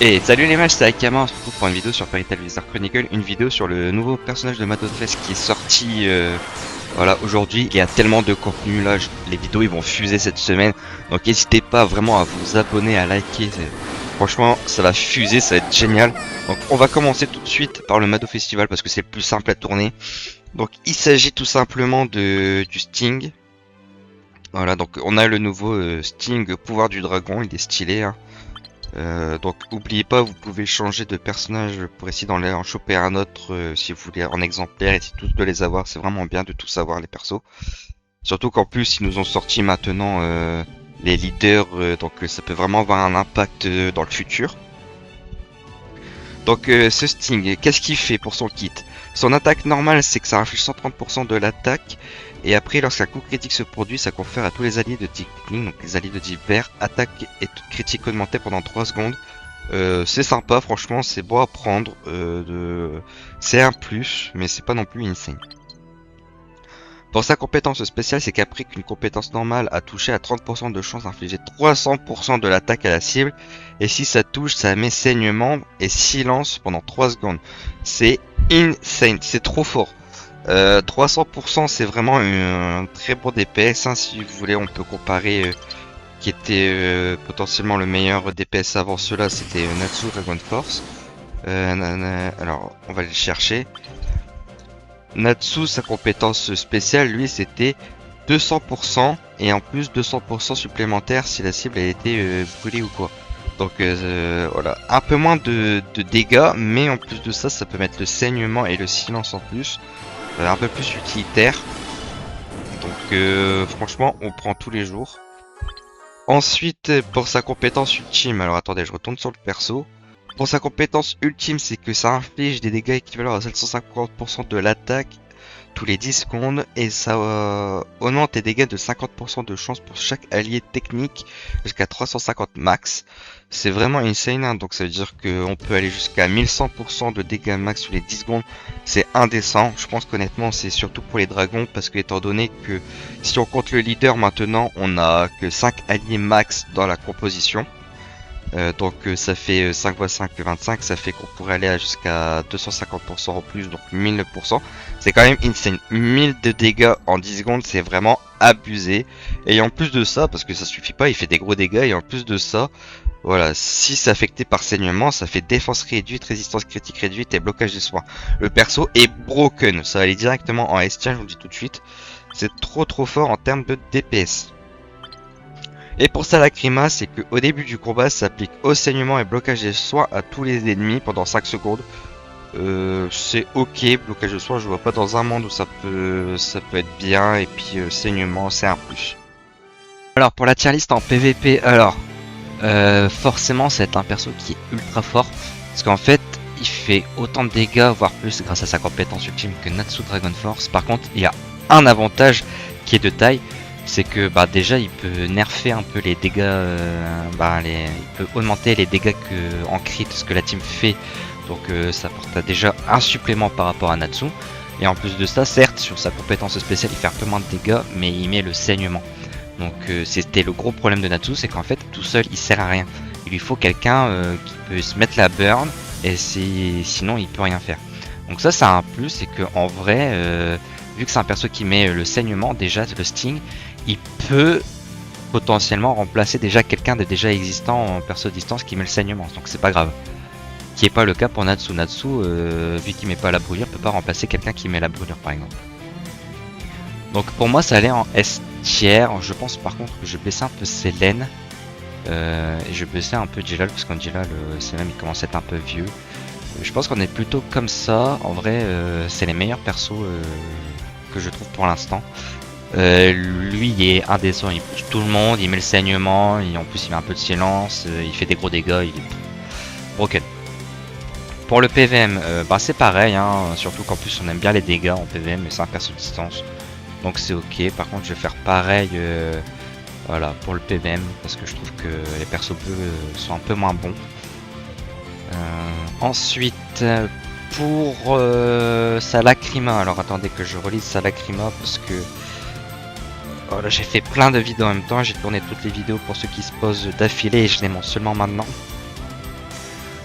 Et salut les matchs, c'est Akama, on se retrouve pour une vidéo sur Fairy Tail Wizard Chronicle, une vidéo sur le nouveau personnage de Madofest qui est sorti voilà, aujourd'hui. Il y a tellement de contenu là, les vidéos ils vont fuser cette semaine, donc n'hésitez pas vraiment à vous abonner, à liker, franchement ça va fuser, ça va être génial. Donc on va commencer tout de suite par le Mado Festival parce que c'est le plus simple à tourner. Donc il s'agit tout simplement du Sting. Voilà, donc on a le nouveau Sting Pouvoir du Dragon, il est stylé hein. Donc oubliez pas, vous pouvez changer de personnage pour essayer d'en choper un autre si vous voulez en exemplaire, et si tous de les avoir, c'est vraiment bien de tout savoir les persos. Surtout qu'en plus ils nous ont sorti maintenant les leaders, donc ça peut vraiment avoir un impact dans le futur. Donc ce Sting, qu'est-ce qu'il fait pour son kit? Son attaque normale, c'est que ça inflige 130% de l'attaque. Et après, lorsqu'un coup critique se produit, ça confère à tous les alliés de type Kling, donc les alliés de type vert, attaque et critique augmentée pendant 3 secondes. C'est sympa, franchement, c'est beau à prendre. C'est un plus, mais c'est pas non plus insane. Pour sa compétence spéciale, c'est qu'après qu'une compétence normale a touché à 30% de chance d'infliger 300% de l'attaque à la cible, et si ça touche, ça met saignement et silence pendant 3 secondes. C'est insane, c'est trop fort. 300% c'est vraiment un très bon DPS hein, si vous voulez on peut comparer qui était potentiellement le meilleur DPS avant cela, c'était Natsu Dragon Force. Alors on va le chercher. Natsu, sa compétence spéciale lui c'était 200% et en plus 200% supplémentaire si la cible a été brûlée ou quoi. Donc voilà, un peu moins de dégâts, mais en plus de ça, ça peut mettre le saignement et le silence en plus. Un peu plus utilitaire. Donc franchement on prend tous les jours. Ensuite pour sa compétence ultime, alors attendez je retourne sur le perso. Pour sa compétence ultime c'est que ça inflige des dégâts équivalents à 750% de l'attaque tous les 10 secondes et ça augmente tes dégâts de 50% de chance pour chaque allié technique jusqu'à 350 max. C'est vraiment insane hein, donc ça veut dire qu'on peut aller jusqu'à 1100% de dégâts max tous les 10 secondes. C'est indécent, je pense qu'honnêtement c'est surtout pour les dragons parce que étant donné que si on compte le leader maintenant on a que 5 alliés max dans la composition. Donc ça fait 5 x 5 25, ça fait qu'on pourrait aller jusqu'à 250% en plus, donc 1000%. C'est quand même insane. 1000 de dégâts en 10 secondes, c'est vraiment abusé. Et en plus de ça, parce que ça suffit pas, il fait des gros dégâts, et en plus de ça, voilà, si c'est affecté par saignement, ça fait défense réduite, résistance critique réduite et blocage des soins. Le perso est broken, ça va aller directement en S-tier, je vous le dis tout de suite. C'est trop fort en termes de DPS. Et pour ça, la Lacrima, c'est qu'au début du combat, ça s'applique au saignement et blocage des soins à tous les ennemis pendant 5 secondes. C'est ok, blocage de soins, je vois pas dans un monde où ça peut être bien, et puis saignement, c'est un plus. Alors pour la tier list en PVP, alors forcément, ça va être un perso qui est ultra fort, parce qu'en fait, il fait autant de dégâts, voire plus, grâce à sa compétence ultime que Natsu Dragon Force. Par contre, il y a un avantage qui est de taille. C'est que bah déjà il peut nerfer un peu les dégâts, il peut augmenter les dégâts en crit ce que la team fait, donc ça apporte déjà un supplément par rapport à Natsu. Et en plus de ça, certes sur sa compétence spéciale il fait un peu moins de dégâts, mais il met le saignement. Donc c'était le gros problème de Natsu, c'est qu'en fait tout seul il sert à rien. Il lui faut quelqu'un qui peut se mettre la burn, et sinon il peut rien faire. Donc ça c'est un plus, c'est que en vrai vu que c'est un perso qui met le saignement, déjà le Sting, il peut potentiellement remplacer déjà quelqu'un de déjà existant en perso distance qui met le saignement, donc c'est pas grave. Qui est pas le cas pour Natsu. Natsu, vu qu'il met pas la brûlure, peut pas remplacer quelqu'un qui met la brûlure par exemple. Donc pour moi ça allait en S tier. Je pense par contre que je vais baisser un peu Selene. Et je vais baisser un peu Jelal, parce qu'en Jelal, c'est même il commence à être un peu vieux. Je pense qu'on est plutôt comme ça. En vrai, c'est les meilleurs persos que je trouve pour l'instant. Lui il est indécent, il pousse tout le monde, il met le saignement, et en plus il met un peu de silence, il fait des gros dégâts, il est broken. Pour le PVM, c'est pareil, hein, surtout qu'en plus on aime bien les dégâts en PVM, mais c'est un perso de distance, donc c'est ok. Par contre je vais faire pareil voilà, pour le PVM, parce que je trouve que les persos bleus sont un peu moins bons. Ensuite pour sa Lacrima, alors attendez que je relise sa Lacrima parce que voilà, j'ai fait plein de vidéos en même temps, j'ai tourné toutes les vidéos pour ceux qui se posent d'affilée et je les montre seulement maintenant.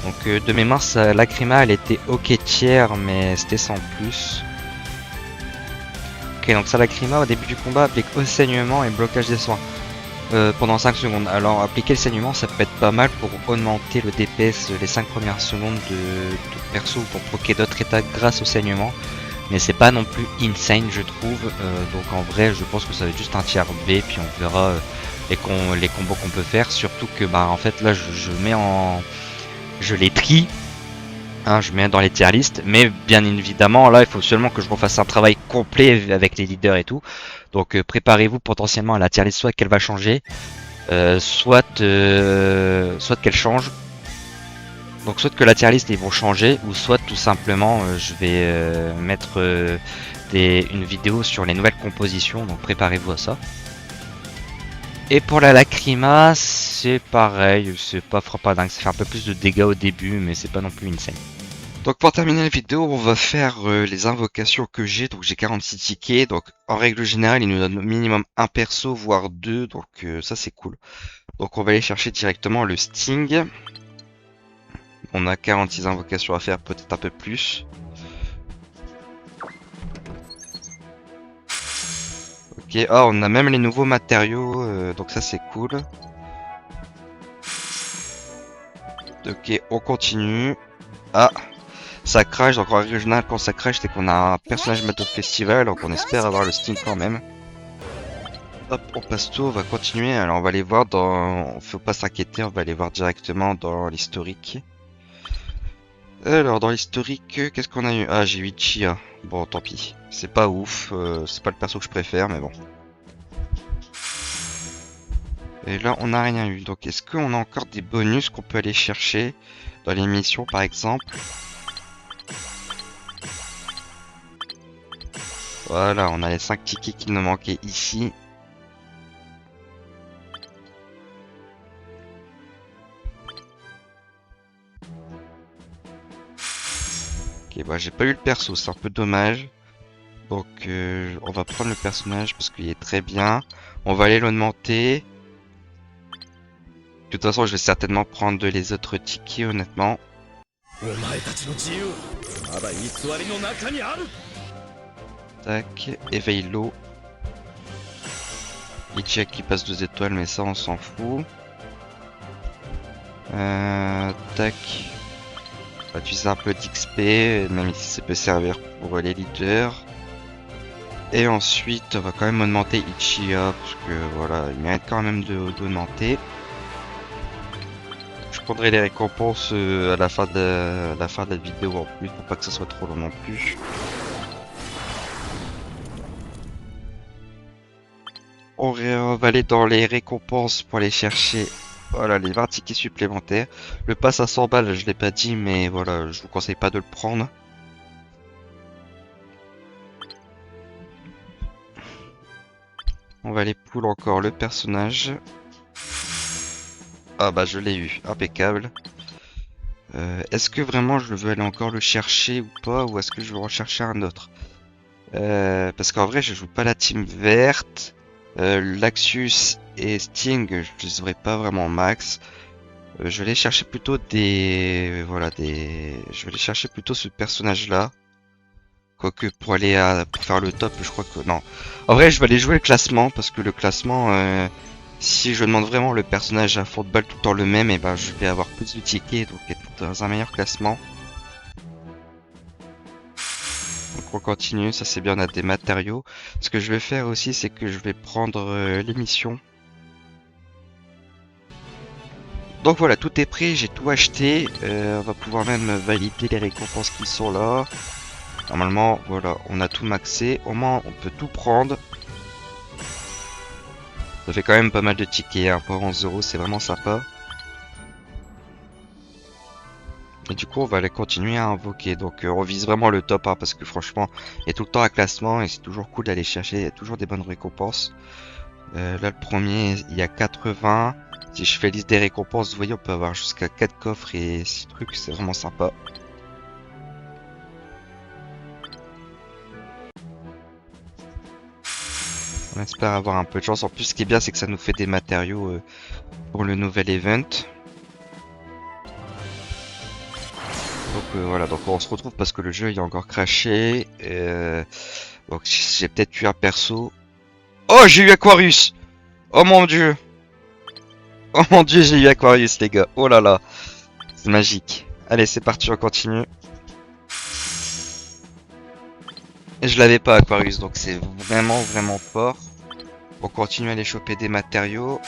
Donc de mémoire, Lacrima elle était ok tiers, mais c'était sans plus. Ok, donc ça Lacrima au début du combat applique au saignement et blocage des soins pendant 5 secondes. Alors appliquer le saignement ça peut être pas mal pour augmenter le DPS les 5 premières secondes de perso ou pour proquer d'autres états grâce au saignement. Mais c'est pas non plus insane je trouve. Donc en vrai je pense que ça va être juste un tiers B, puis on verra les combos qu'on peut faire. Surtout que bah en fait là je les trie. Hein, je mets dans les tier list, mais bien évidemment là il faut seulement que je refasse un travail complet avec les leaders et tout. Donc préparez-vous potentiellement à la tier list, soit qu'elle va changer, soit qu'elle change. Donc soit que la tier list ils vont changer, ou soit tout simplement je vais mettre une vidéo sur les nouvelles compositions, donc préparez-vous à ça. Et pour la Lacrima, c'est pareil, c'est pas frappant dingue, ça fait un peu plus de dégâts au début, mais c'est pas non plus insane. Donc pour terminer la vidéo, on va faire les invocations que j'ai. Donc j'ai 46 tickets, donc en règle générale, il nous donne au minimum un perso, voire deux, donc ça c'est cool. Donc on va aller chercher directement le Sting. On a 46 invocations à faire, peut-être un peu plus. Ok, ah on a même les nouveaux matériaux, donc ça c'est cool. Ok, on continue. Ah, ça crash, donc en règle générale quand ça crash c'est qu'on a un personnage Battle Festival, donc on espère avoir le Sting quand même. Hop, on passe tout, on va continuer. Alors on va aller voir dans... Faut pas s'inquiéter, on va aller voir directement dans l'historique. Alors dans l'historique, qu'est-ce qu'on a eu? Ah, j'ai eu Chia. Bon, tant pis. C'est pas ouf, c'est pas le perso que je préfère, mais bon. Et là, on n'a rien eu. Donc est-ce qu'on a encore des bonus qu'on peut aller chercher dans les missions par exemple? Voilà, on a les 5 tickets qui nous manquaient ici. Ok, bah j'ai pas eu le perso, c'est un peu dommage. Donc on va prendre le personnage parce qu'il est très bien. On va aller l'augmenter. De toute façon, je vais certainement prendre les autres tickets, honnêtement. Tac, éveille l'eau. Ichia qui passe 2 étoiles, mais ça on s'en fout. Tac. On va utiliser un peu d'XP, même si ça peut servir pour les leaders. Et ensuite, on va quand même augmenter Ichia, parce que voilà, il mérite quand même d'augmenter. Je prendrai les récompenses à la fin de la vidéo en plus, pour pas que ça soit trop long non plus. On va aller dans les récompenses pour aller chercher voilà, les 20 tickets supplémentaires. Le pass à 100 balles, je l'ai pas dit, mais voilà, je vous conseille pas de le prendre. On va aller pull encore le personnage. Ah bah je l'ai eu, impeccable. Est-ce que vraiment je veux aller encore le chercher ou pas, ou est-ce que je veux rechercher un autre? Parce qu'en vrai je joue pas la team verte. Laxus et Sting, je les aurais pas vraiment max. Je vais aller chercher plutôt des... Voilà, des... Je vais aller chercher plutôt ce personnage-là. Quoique pour aller pour faire le top, je crois que... Non. En vrai, je vais aller jouer le classement, parce que le classement... si je demande vraiment le personnage à fond de balle tout le temps le même, et ben je vais avoir plus de tickets, donc être dans un meilleur classement. Donc on continue, ça c'est bien, on a des matériaux. Ce que je vais faire aussi, c'est que je vais prendre les missions. Donc voilà, tout est prêt, j'ai tout acheté. On va pouvoir même valider les récompenses qui sont là. Normalement, voilà, on a tout maxé. Au moins, on peut tout prendre. Ça fait quand même pas mal de tickets, hein, pour 11 €, c'est vraiment sympa. Et du coup, on va aller continuer à invoquer. Donc, on vise vraiment le top, hein, parce que franchement, il y a tout le temps un classement et c'est toujours cool d'aller chercher. Il y a toujours des bonnes récompenses. Là, le premier, il y a 80. Si je fais liste des récompenses, vous voyez, on peut avoir jusqu'à 4 coffres et 6 trucs. C'est vraiment sympa. On espère avoir un peu de chance. En plus, ce qui est bien, c'est que ça nous fait des matériaux pour le nouvel event. Donc voilà, donc on se retrouve parce que le jeu il a encore craché. Donc j'ai peut-être eu un perso. Oh, j'ai eu Aquarius! Oh mon dieu! Oh mon dieu, j'ai eu Aquarius, les gars. Oh là là, c'est magique. Allez, c'est parti, on continue. Et je l'avais pas Aquarius, donc c'est vraiment fort. On continue à aller choper des matériaux.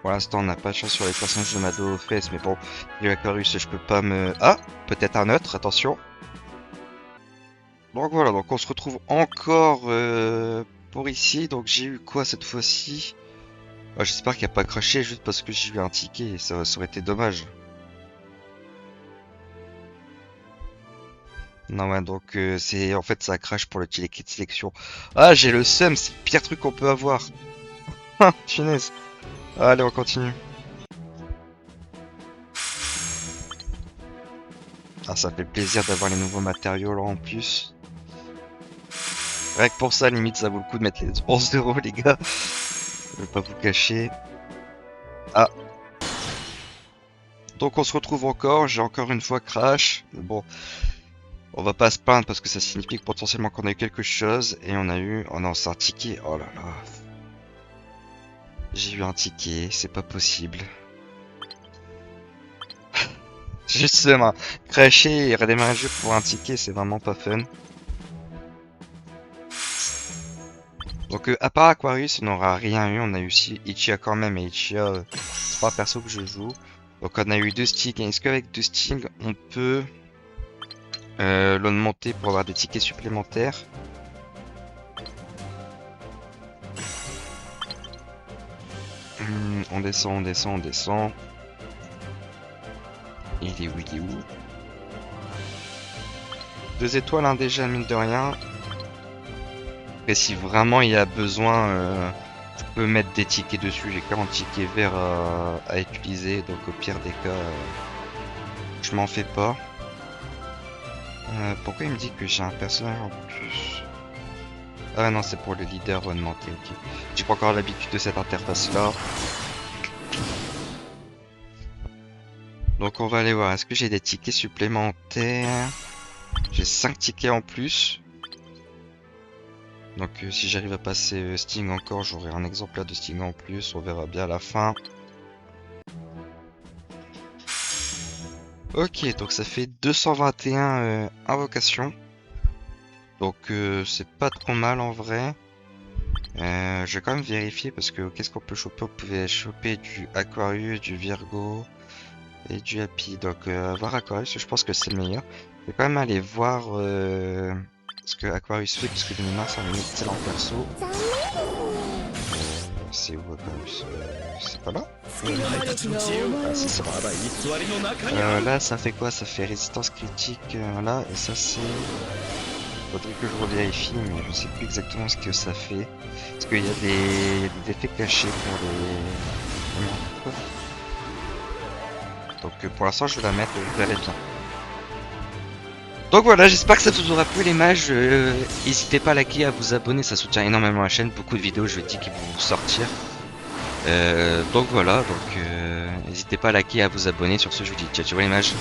Pour l'instant, on n'a pas de chance sur les personnages de Mado aux fesses, mais bon, j'ai eu Aquarius, je peux pas me... Ah, peut-être un autre, attention. Donc voilà, donc on se retrouve encore pour ici. Donc j'ai eu quoi cette fois-ci? J'espère qu'il n'y a pas craché juste parce que j'ai eu un ticket, ça aurait été dommage. Non ouais, donc c'est en fait ça crache pour le ticket de sélection. Ah, j'ai le seum, c'est le pire truc qu'on peut avoir. Ah, punaise. Allez, on continue. Ah, ça fait plaisir d'avoir les nouveaux matériaux là en plus. Rien que pour ça, limite, ça vaut le coup de mettre les 11 € les gars. Je vais pas vous cacher. Ah. Donc on se retrouve encore, j'ai encore une fois crash. Mais bon, on va pas se plaindre parce que ça signifie que potentiellement qu'on a eu quelque chose. Et on a eu... Oh non, c'est un ticket. Oh là là. J'ai eu un ticket, c'est pas possible. Justement, crasher et redémarrer le jeu pour un ticket, c'est vraiment pas fun. Donc à part Aquarius, on n'aura rien eu. On a eu aussi Ichia quand même, et Ichia, 3 persos que je joue. Donc on a eu 2 stings. Est-ce qu'avec 2 stings, on peut l'augmenter pour avoir des tickets supplémentaires? On descend, on descend, on descend. Il est où, il est où? 2 étoiles hein, déjà, mine de rien. Et si vraiment il y a besoin, je peux mettre des tickets dessus. J'ai 40 tickets verts à utiliser. Donc au pire des cas, je m'en fais pas. Pourquoi il me dit que j'ai un personnage en plus? Ah non, c'est pour le leader augmenté, ok. J'ai pas encore l'habitude de cette interface là. Donc on va aller voir, est-ce que j'ai des tickets supplémentaires? J'ai 5 tickets en plus. Donc si j'arrive à passer Sting encore, j'aurai un exemplaire de Sting en plus, on verra bien à la fin. Ok, donc ça fait 221 invocations. Donc c'est pas trop mal en vrai. Je vais quand même vérifier parce que qu'est-ce qu'on peut choper? On pouvait choper du Aquarius, du Virgo et du Happy. Donc voir Aquarius, je pense que c'est le meilleur. Je vais quand même aller voir ce que Aquarius fait parce que de mémoire c'est un excellent perso. C'est où Aquarius? C'est pas là? Ah, si, c'est là. Là ça fait quoi? Ça fait résistance critique là, et ça c'est... Faudrait que je revérifie, mais je sais plus exactement ce que ça fait. Parce qu'il y a des effets cachés pour les... Donc pour l'instant je vais la mettre, je verrai bien. Donc voilà, j'espère que ça vous aura plu les mages. N'hésitez pas à liker, à vous abonner, ça soutient énormément la chaîne. Beaucoup de vidéos, je dis, qui vont sortir. Donc voilà, donc n'hésitez pas à liker, à vous abonner. Sur ce, je vous dis ciao ciao les mages.